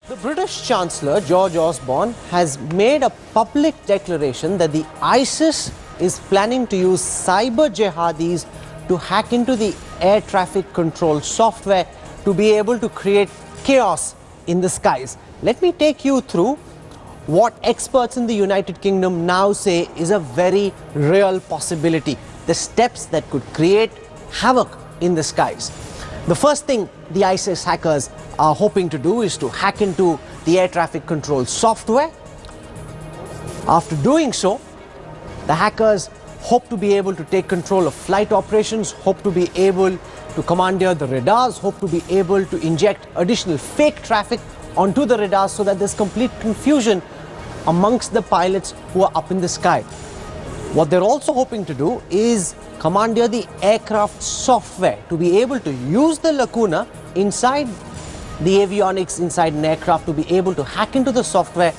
The British Chancellor, George Osborne, has made a public declaration that the ISIS is planning to use cyber-Jihadis to hack into the air traffic control software to be able to create chaos in the skies. Let me take you through what experts in the United Kingdom now say is a very real possibility. The steps that could create havoc in the skies. The first thing the ISIS hackers are hoping to do is to hack into the air traffic control software. After doing so, the hackers hope to be able to take control of flight operations, hope to be able to commandeer the radars, hope to be able to inject additional fake traffic onto the radars so that there's complete confusion amongst the pilots who are up in the sky. What they're also hoping to do is commandeer the aircraft software to be able to use the lacuna inside the avionics inside an aircraft to be able to hack into the software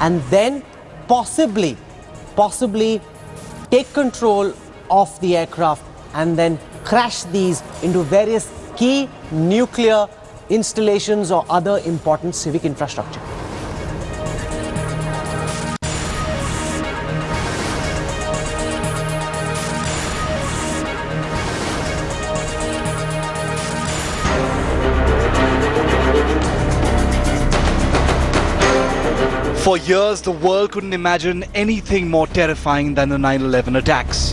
and then possibly take control of the aircraft and then crash these into various key nuclear installations or other important civic infrastructure. For years, the world couldn't imagine anything more terrifying than the 9/11 attacks.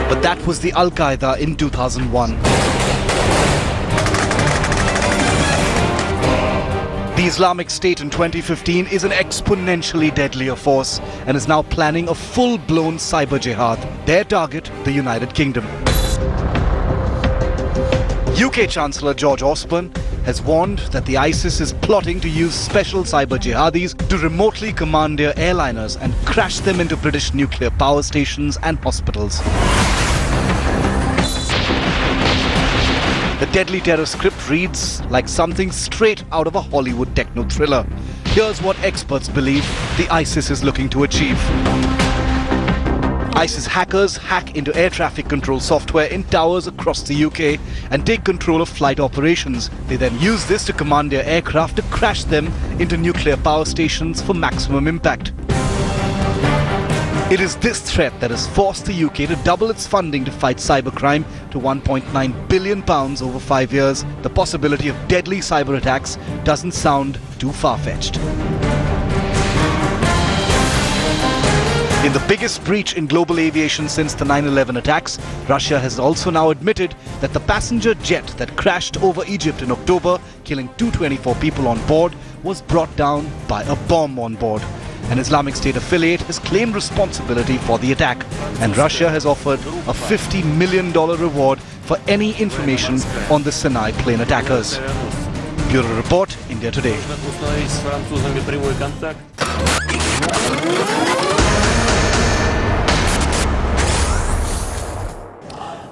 But that was the Al-Qaeda in 2001. The Islamic State in 2015 is an exponentially deadlier force and is now planning a full-blown cyber jihad. Their target, the United Kingdom. UK Chancellor George Osborne has warned that the ISIS is plotting to use special cyber-Jihadis to remotely commandeer airliners and crash them into British nuclear power stations and hospitals. The deadly terror script reads like something straight out of a Hollywood techno thriller. Here's what experts believe the ISIS is looking to achieve. ISIS hackers hack into air traffic control software in towers across the UK and take control of flight operations. They then use this to commandeer aircraft to crash them into nuclear power stations for maximum impact. It is this threat that has forced the UK to double its funding to fight cybercrime to £1.9 billion over 5 years. The possibility of deadly cyber attacks doesn't sound too far-fetched. In the biggest breach in global aviation since the 9/11 attacks, Russia has also now admitted that the passenger jet that crashed over Egypt in October, killing 224 people on board, was brought down by a bomb on board. An Islamic State affiliate has claimed responsibility for the attack, and Russia has offered a $50 million reward for any information on the Sinai plane attackers. Bureau Report, India Today.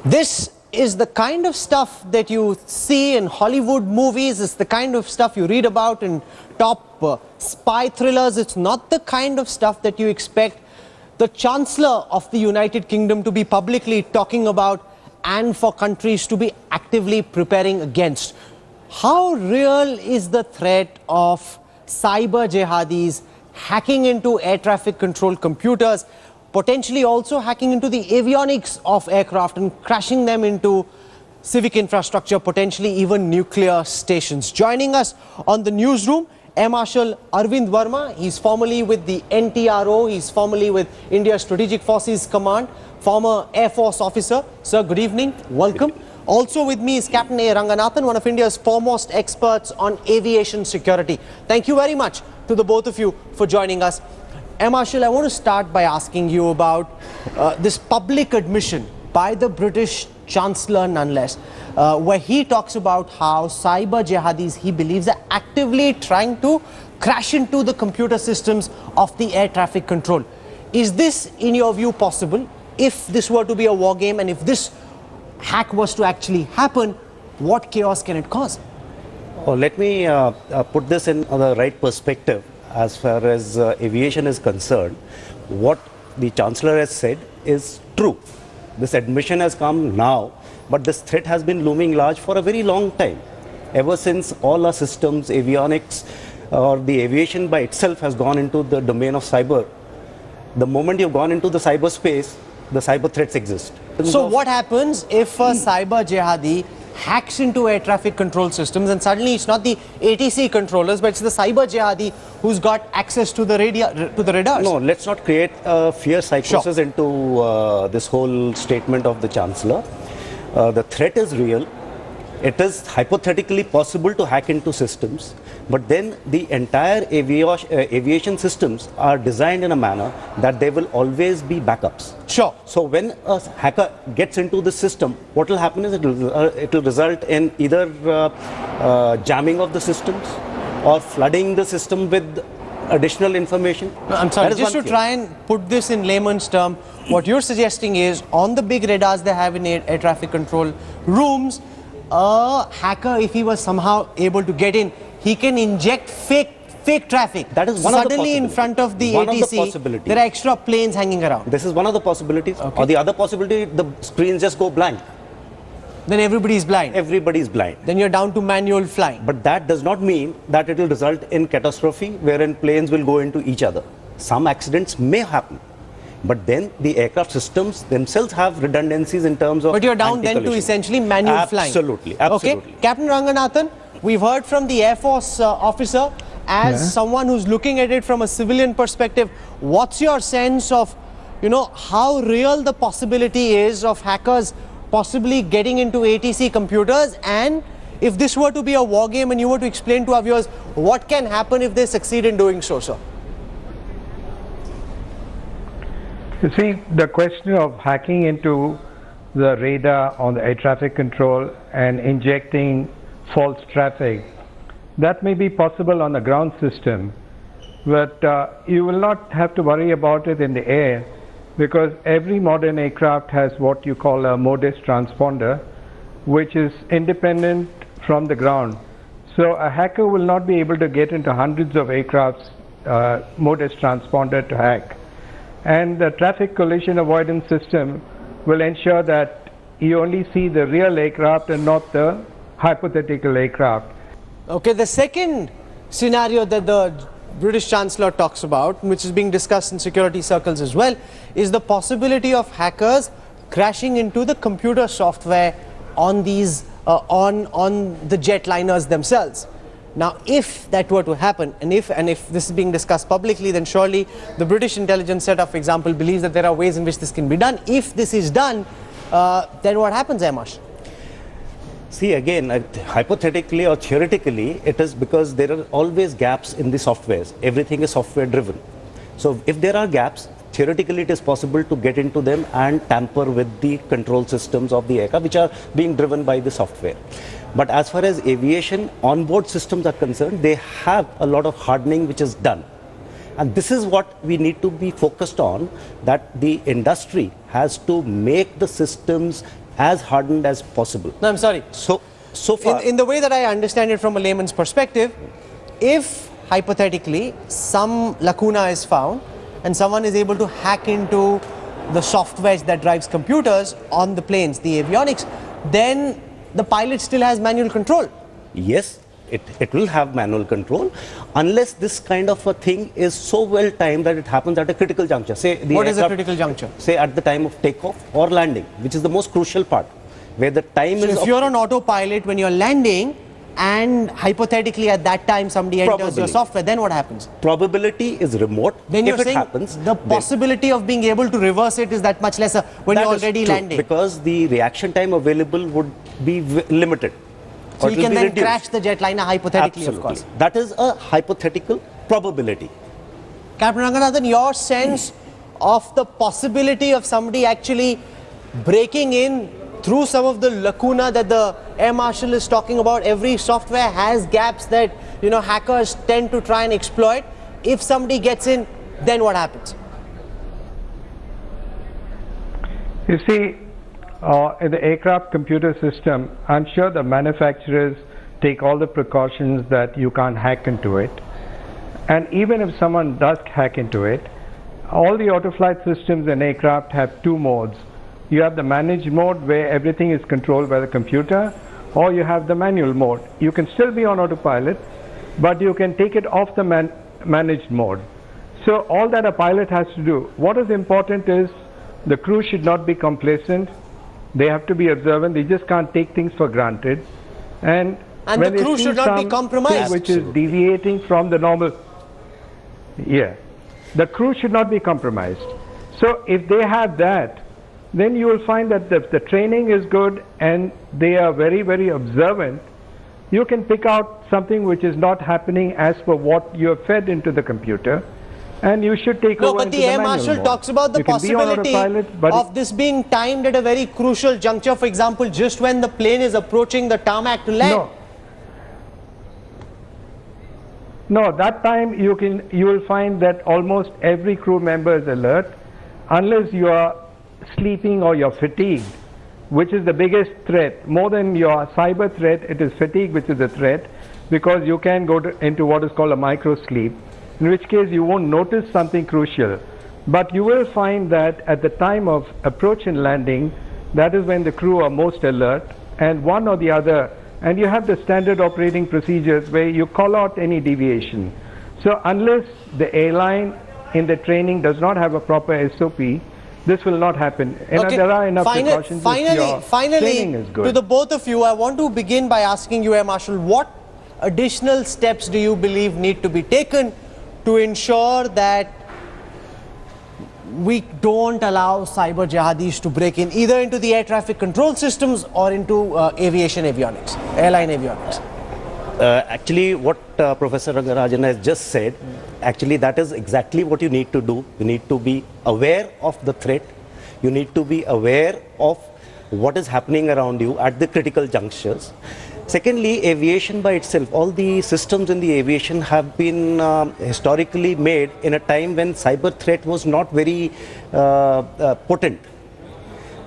This is the kind of stuff that you see in Hollywood movies. It's the kind of stuff you read about in top spy thrillers. It's not the kind of stuff that you expect the Chancellor of the United Kingdom to be publicly talking about and for countries to be actively preparing against. How real is the threat of cyber-Jihadis hacking into air traffic control computers, potentially also hacking into the avionics of aircraft and crashing them into civic infrastructure, potentially even nuclear stations? Joining us on the newsroom, Air Marshal Arvind Verma. He's formerly with the NTRO, he's formerly with India's Strategic Forces Command, former Air Force officer. Sir, good evening, welcome. Also with me is Captain A. Ranganathan, one of India's foremost experts on aviation security. Thank you very much to the both of you for joining us. Air Marshal, I want to start by asking you about this public admission by the British Chancellor, nonetheless, where he talks about how cyber-Jihadis, he believes, are actively trying to crash into the computer systems of the air traffic control. Is this, in your view, possible? If this were to be a war game and if this hack was to actually happen, what chaos can it cause? Well, let me put this in the right perspective. As far as aviation is concerned, what the Chancellor has said is true. This admission has come now, but this threat has been looming large for a very long time. ever since all our systems, avionics, or the aviation by itself has gone into the domain of cyber, the moment you've gone into the cyberspace, the cyber threats exist. So what happens if a cyber-Jihadi hacks into air traffic control systems and suddenly it's not the ATC controllers but it's the cyber-Jihadi who's got access to the radars? No, let's not create fear psychosis into this whole statement of the Chancellor. The threat is real. It is hypothetically possible to hack into systems, but then the entire aviation systems are designed in a manner that there will always be backups. Sure. So when a hacker gets into the system, what will happen is it will result in either jamming of the systems or flooding the system with additional information. No, I'm sorry, just to try and put this in layman's term, what you're suggesting is on the big radars they have in air traffic control rooms, a hacker, if he was somehow able to get in, he can inject fake traffic. That is one Suddenly of the in front of the one ATC, of the possibilities. there are extra planes hanging around. This is one of the possibilities. Okay. Or the other possibility, the screens just go blank. Then everybody is blind. Everybody is blind. Then you're down to manual flying. But that does not mean that it will result in catastrophe wherein planes will go into each other. Some accidents may happen. But then the aircraft systems themselves have redundancies in terms of. But you're down then to essentially manual flying. Absolutely, absolutely. Okay, Captain Ranganathan, we've heard from the Air Force officer as someone who's looking at it from a civilian perspective. What's your sense of, how real the possibility is of hackers possibly getting into ATC computers? And if this were to be a war game and you were to explain to our viewers what can happen if they succeed in doing so, sir? You see, the question of hacking into the radar on the air traffic control and injecting false traffic, that may be possible on the ground system, but you will not have to worry about it in the air because every modern aircraft has what you call a modus transponder, which is independent from the ground. So a hacker will not be able to get into hundreds of aircraft's modus transponder to hack. And the traffic collision avoidance system will ensure that you only see the real aircraft and not the hypothetical aircraft. Okay, the second scenario that the British Chancellor talks about, which is being discussed in security circles as well, is the possibility of hackers crashing into the computer software on these on the jetliners themselves. Now, if that were to happen, and if this is being discussed publicly, then surely the British intelligence setup, for example, believes that there are ways in which this can be done. If this is done, then what happens, Amash? See, again, hypothetically or theoretically, it is because there are always gaps in the softwares. Everything is software driven. So if there are gaps, theoretically it is possible to get into them and tamper with the control systems of the aircraft, which are being driven by the software. But as far as aviation onboard systems are concerned, they have a lot of hardening which is done. And this is what we need to be focused on, that the industry has to make the systems as hardened as possible. No, I'm sorry. So far, in the way that I understand it from a layman's perspective, if hypothetically some lacuna is found and someone is able to hack into the software that drives computers on the planes, the avionics, then the pilot still has manual control. Yes, it will have manual control unless this kind of a thing is so well timed that it happens at a critical juncture. Say the What is a critical juncture? Say at the time of takeoff or landing, which is the most crucial part, where the time So is. if you're on autopilot when you're landing, and hypothetically at that time somebody enters your software, then what happens? Probability is remote. Then you're if it saying happens, the possibility of being able to reverse it is that much lesser when you're already landing. Because the reaction time available would be limited. So you can then crash the jetliner hypothetically, Absolutely. of course. That is a hypothetical probability. Captain Ranganathan, your sense of the possibility of somebody actually breaking in through some of the lacuna that the Air Marshal is talking about. Every software has gaps that hackers tend to try and exploit. If somebody gets in, then what happens? You see, in the aircraft computer system, I'm sure the manufacturers take all the precautions that you can't hack into it. And even if someone does hack into it, all the autoflight systems in aircraft have two modes. You have the managed mode where everything is controlled by the computer, or you have the manual mode. You can still be on autopilot, but you can take it off the managed mode. So all that a pilot has to do, what is important is the crew should not be complacent. They have to be observant. They just can't take things for granted. And the when crew they see should not be something compromised. which is deviating from the normal, the crew should not be compromised. So if they have that, then you will find that the training is good and they are very, very observant. You can pick out something which is not happening as per what you have fed into the computer, and you should take over but into the Air manual Marshal mode. talks about the You can be on possibility autopilot, but of this being timed at a very crucial juncture. For example, just when the plane is approaching the tarmac to land. No, that time you will find that almost every crew member is alert, unless you are sleeping or you're fatigued, which is the biggest threat. More than your cyber threat, it is fatigue which is a threat, because you can go into what is called a micro sleep, in which case you won't notice something crucial. But you will find that at the time of approach and landing, that is when the crew are most alert, and one or the other, and you have the standard operating procedures where you call out any deviation. So unless the airline in the training does not have a proper SOP, this will not happen. Okay. There are enough precautions. Finally, to the both of you, I want to begin by asking you, Air Marshal, what additional steps do you believe need to be taken to ensure that we don't allow cyber-Jihadis to break in either into the air traffic control systems or into aviation avionics, airline avionics? Actually, what Professor Rangarajan has just said, actually that is exactly what you need to do. You need to be aware of the threat. You need to be aware of what is happening around you at the critical junctures. Secondly, aviation by itself, all the systems in the aviation have been historically made in a time when cyber threat was not very potent.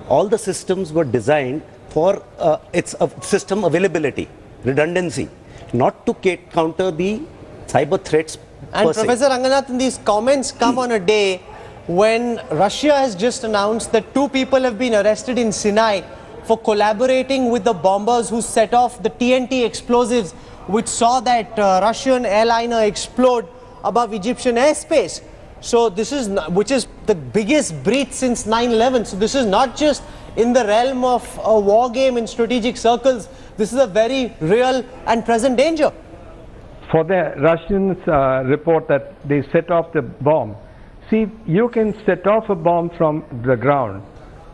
All the systems were designed for its system availability, redundancy, not to counter the cyber threats. And Professor Ranganathan, these comments come on a day when Russia has just announced that 2 people have been arrested in Sinai for collaborating with the bombers who set off the TNT explosives which saw that Russian airliner explode above Egyptian airspace. So this is, which is the biggest breach since 9/11. So this is not just in the realm of a war game in strategic circles. This is a very real and present danger. For the Russians report that they set off the bomb. See, you can set off a bomb from the ground,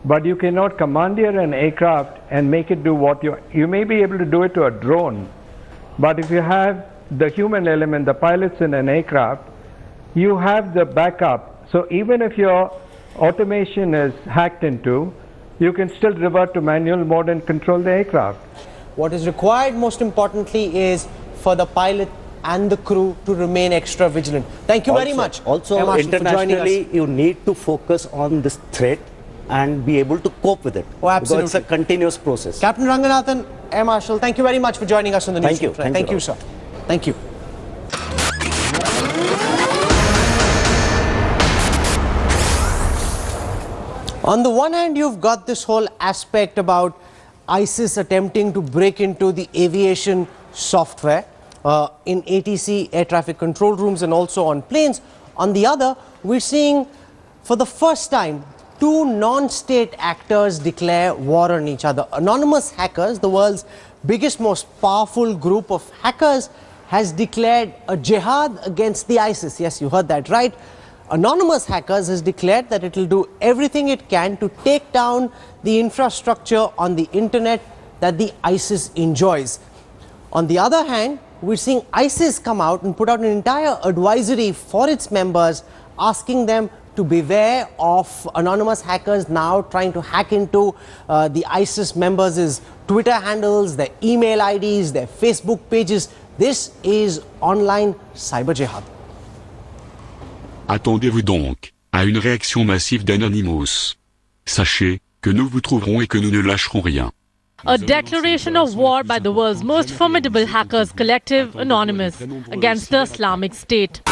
but you cannot commandeer an aircraft and make it do what you may be able to do it to a drone. But if you have the human element, the pilots in an aircraft, you have the backup. So even if your automation is hacked into, you can still revert to manual mode and control the aircraft. What is required most importantly is for the pilot and the crew to remain extra vigilant. Thank you very much. Also, internationally, you need to focus on this threat and be able to cope with it. Oh, absolutely. Because it's a continuous process. Captain Ranganathan, Air Marshal, thank you very much for joining us on the Newsroom. Thank you, sir. Thank you. On the one hand, you've got this whole aspect about ISIS attempting to break into the aviation software in ATC, air traffic control rooms, and also on planes. On the other, we're seeing for the first time 2 non-state actors declare war on each other. Anonymous hackers, the world's biggest, most powerful group of hackers, has declared a jihad against the ISIS. Yes, you heard that right. Anonymous hackers has declared that it will do everything it can to take down the infrastructure on the internet that the ISIS enjoys. On the other hand, we're seeing ISIS come out and put out an entire advisory for its members, asking them to beware of anonymous hackers now trying to hack into the ISIS members' Twitter handles, their email IDs, their Facebook pages. This is online cyber jihad. Attendez-vous donc à une réaction massive d'Anonymous. Sachez que nous vous trouverons et que nous ne lâcherons rien. A declaration of war by the world's most formidable hackers collective, Anonymous, against the Islamic State.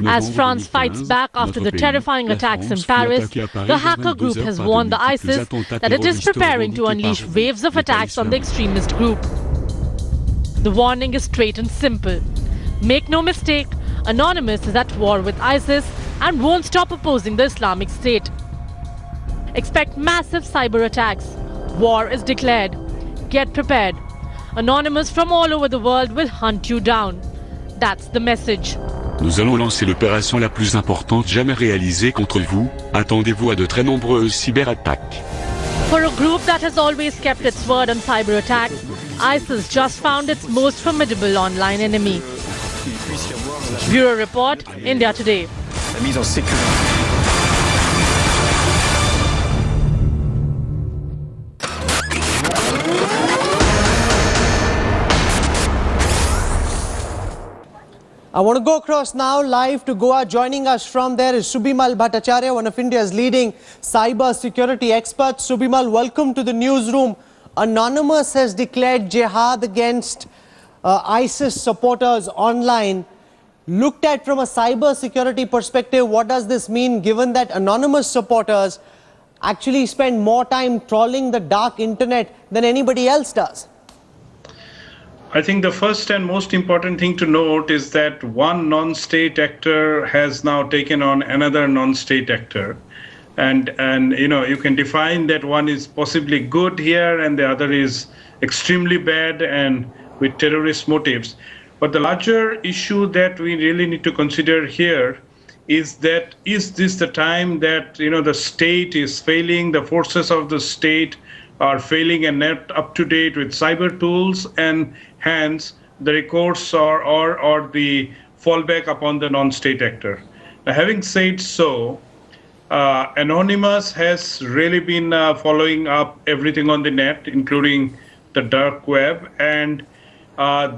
As France fights back after the terrifying attacks in Paris, the hacker group has warned the ISIS that it is preparing to unleash waves of attacks on the extremist group. The warning is straight and simple. Make no mistake, Anonymous is at war with ISIS and won't stop opposing the Islamic State. Expect massive cyber attacks. War is declared. Get prepared. Anonymous from all over the world will hunt you down. That's the message. Nous allons lancer l'opération la plus importante jamais réalisée contre vous. Attendez-vous à de très nombreuses cyberattaques. For a group that has always kept its word on cyber attacks, ISIS just found its most formidable online enemy. Bureau Report, India Today. La mise en sécurité. I want to go across now live to Goa. Joining us from there is Subimal Bhattacharya, one of India's leading cyber security experts. Subimal, welcome to the newsroom. Anonymous has declared jihad against ISIS supporters online. Looked at from a cyber security perspective, what does this mean given that Anonymous supporters actually spend more time trawling the dark internet than anybody else does? I think the first and most important thing to note is that one non-state actor has now taken on another non-state actor. And you know, you can define that one is possibly good here and the other is extremely bad and with terrorist motives. But the larger issue that we really need to consider here is that is this the time that, you know, the state is failing, the forces of the state are failing and not up to date with cyber tools, and hence the recourse or the fallback upon the non-state actor. Now, having said so, Anonymous has really been following up everything on the net, including the dark web, and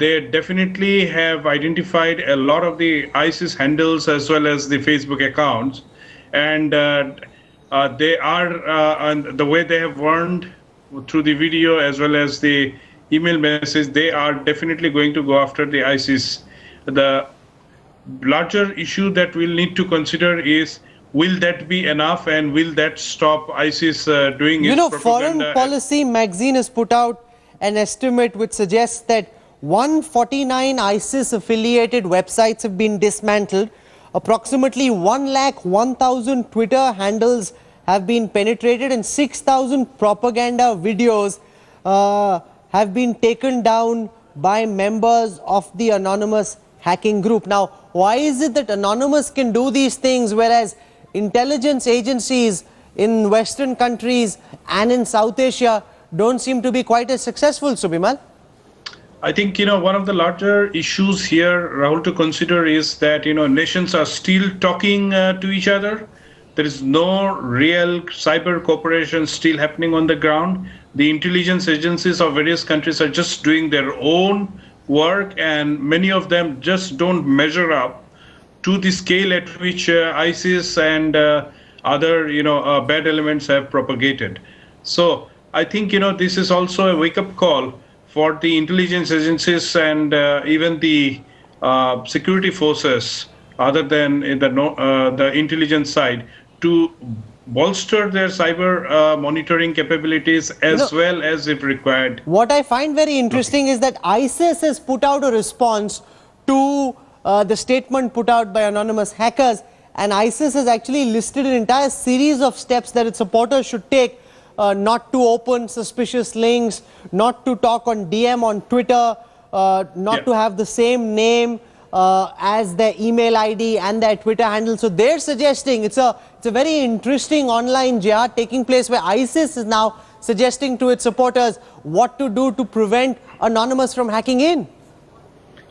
they definitely have identified a lot of the ISIS handles as well as the Facebook accounts, and they are, and the way they have warned through the video as well as the email message, they are definitely going to go after the ISIS. The larger issue that we'll need to consider is, will that be enough and will that stop ISIS doing its propaganda? You know, Foreign Policy magazine has put out an estimate which suggests that 149 ISIS-affiliated websites have been dismantled. Approximately 1,01,000 Twitter handles have been penetrated and 6,000 propaganda videos have been taken down by members of the Anonymous hacking group. Now, why is it that Anonymous can do these things whereas intelligence agencies in Western countries and in South Asia don't seem to be quite as successful, Subimal? I think, you know, one of the larger issues here, Rahul, to consider is that, you know, nations are still talking to each other. There is no real cyber cooperation still happening on the ground. The intelligence agencies of various countries are just doing their own work, and many of them just don't measure up to the scale at which ISIS and other, you know, bad elements have propagated. So I think, you know, this is also a wake-up call for the intelligence agencies and even the security forces, other than in the intelligence side, to bolster their cyber monitoring capabilities as well as if required. What I find very interesting is that ISIS has put out a response to the statement put out by Anonymous hackers, and ISIS has actually listed an entire series of steps that its supporters should take, not to open suspicious links, not to talk on DM on Twitter, not to have the same name as their email ID and their Twitter handle. So they're suggesting it's a very interesting online jihad taking place where ISIS is now suggesting to its supporters what to do to prevent Anonymous from hacking in.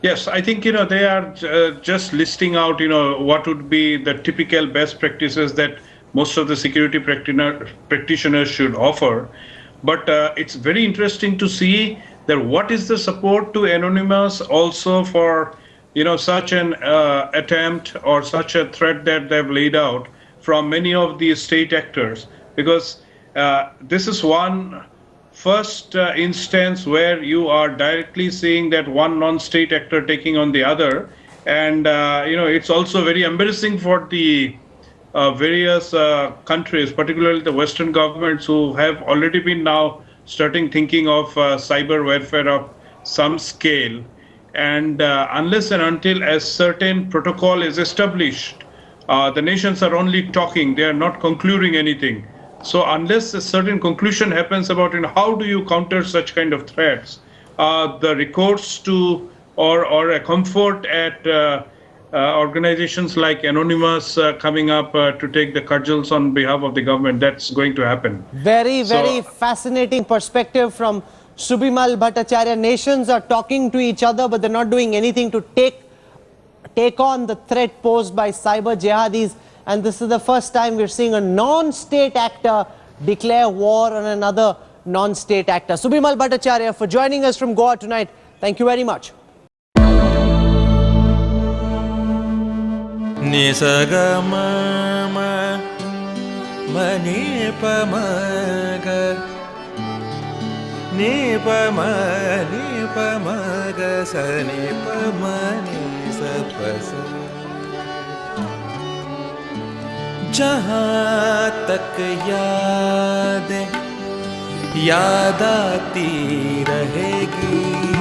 Yes, I think, you know, they are just listing out, you know, what would be the typical best practices that most of the security practitioners should offer. But it's very interesting to see that what is the support to Anonymous also for, you know, such an attempt or such a threat that they've laid out from many of the state actors, because this is one first instance where you are directly seeing that one non-state actor taking on the other, And it's also very embarrassing for the various countries, particularly the Western governments, who have already been now starting thinking of cyber warfare of some scale. And unless and until a certain protocol is established, the nations are only talking, they are not concluding anything. So unless a certain conclusion happens about how do you counter such kind of threats, the recourse to or a comfort at organizations like Anonymous coming up to take the cudgels on behalf of the government, that's going to happen. Very fascinating perspective from Subimal Bhattacharya. Nations are talking to each other, but they're not doing anything to take on the threat posed by cyber-Jihadis. And this is the first time we're seeing a non-state actor declare war on another non-state actor. Subimal Bhattacharya, for joining us from Goa tonight, thank you very much. जहाँ तक यादें याद आती रहेगी।